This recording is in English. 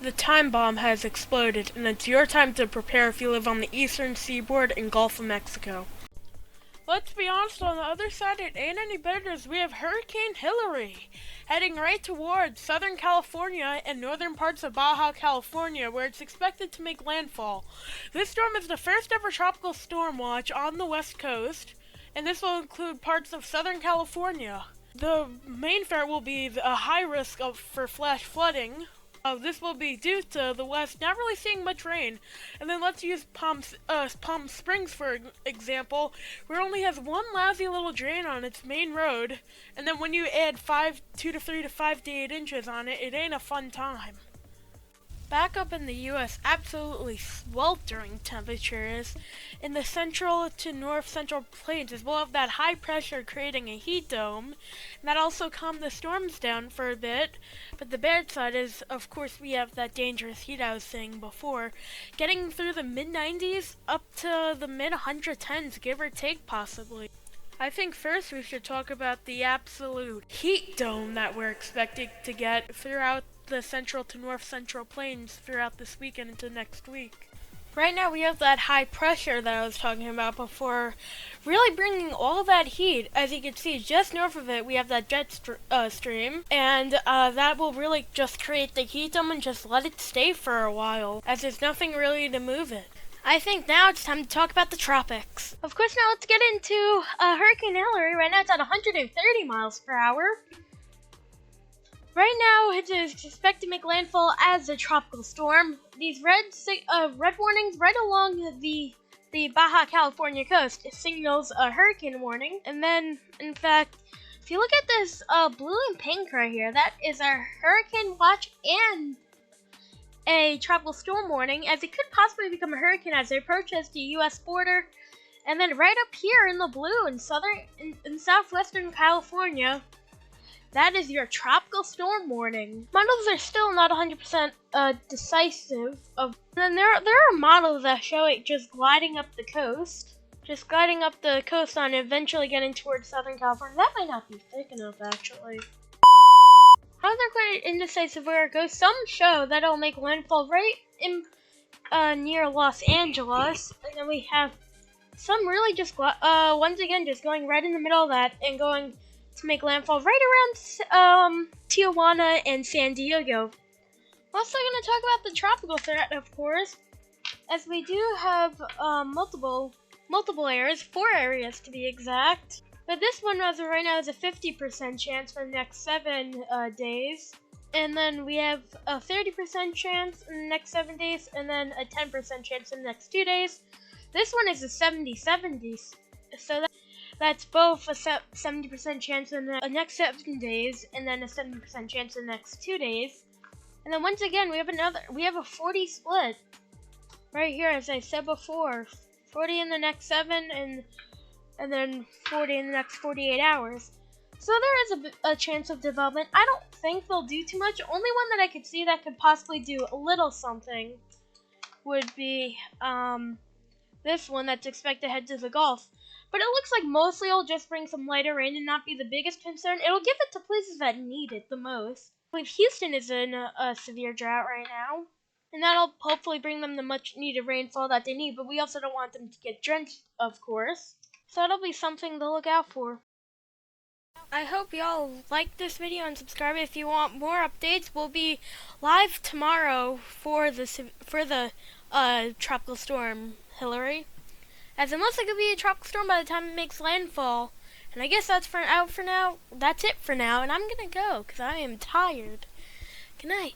The time bomb has exploded, and it's your time to prepare if you live on the eastern seaboard and Gulf of Mexico. Let's be honest, on the other side, it ain't any better as we have Hurricane Hilary heading right towards Southern California and northern parts of Baja California, where it's expected to make landfall. This storm is the first ever tropical storm watch on the West Coast, and this will include parts of Southern California. The main threat will be a high risk for flash flooding. This will be due to the west not really seeing much rain. And then let's use Palm Springs for example, where it only has one lousy little drain on its main road. And then when you add 2 to 3 to 5 to 8 inches on it, it ain't a fun time. Back up in the U.S., absolutely sweltering temperatures in the central to north central plains as well as that high pressure creating a heat dome. And that also calmed the storms down for a bit. But the bad side is, of course, we have that dangerous heat I was saying before, getting through the mid-90s up to the mid-110s, give or take possibly. I think first we should talk about the absolute heat dome that we're expecting to get throughout the central to north central plains throughout this weekend into next week. Right now we have that high pressure that I was talking about before, really bringing all that heat. As you can see, just north of it we have that jet stream, and that will really just create the heat dome and just let it stay for a while, as there's nothing really to move it. I think now it's time to talk about the tropics. Of course, now let's get into Hurricane Hilary. Right now it's at 130 miles per hour. Right now, it is expected to make landfall as a tropical storm. These red warnings right along the Baja California coast signals a hurricane warning. And then, in fact, if you look at this blue and pink right here, that is a hurricane watch and a tropical storm warning, as it could possibly become a hurricane as it approaches the U.S. border. And then right up here in the blue in southwestern California, that is your tropical storm warning. Models are still not 100% decisive. And then there are models that show it just gliding up the coast. On eventually getting towards Southern California. That might not be thick enough, actually. Models are quite indecisive where it goes. Some show that it'll make landfall right in near Los Angeles. And then we have some really just, once again, just going right in the middle of that and going to make landfall right around Tijuana and San Diego. We're also going to talk about the tropical threat, of course, as we do have multiple areas, 4 areas to be exact. But this one, as of right now, is a 50% chance for the next 7 days. And then we have a 30% chance in the next 7 days, and then a 10% chance in the next 2 days. This one is a 70-70, so that's both a 70% chance in the next 7 days, and then a 70% chance in the next 2 days. And then once again, we have a 40 split right here, as I said before, 40 in the next 7, and then 40 in the next 48 hours. So there is a chance of development. I don't think they'll do too much. Only one that I could see that could possibly do a little something would be this one that's expected to head to the Gulf. But it looks like mostly it'll just bring some lighter rain and not be the biggest concern. It'll give it to places that need it the most. I believe Houston is in a severe drought right now, and that'll hopefully bring them the much needed rainfall that they need, but we also don't want them to get drenched, of course. So that'll be something to look out for. I hope y'all like this video and subscribe if you want more updates. We'll be live tomorrow for the tropical storm Hilary, as it looks like it'll be a tropical storm by the time it makes landfall. And I guess that's for now. That's it for now, and I'm gonna go because I am tired. Good night.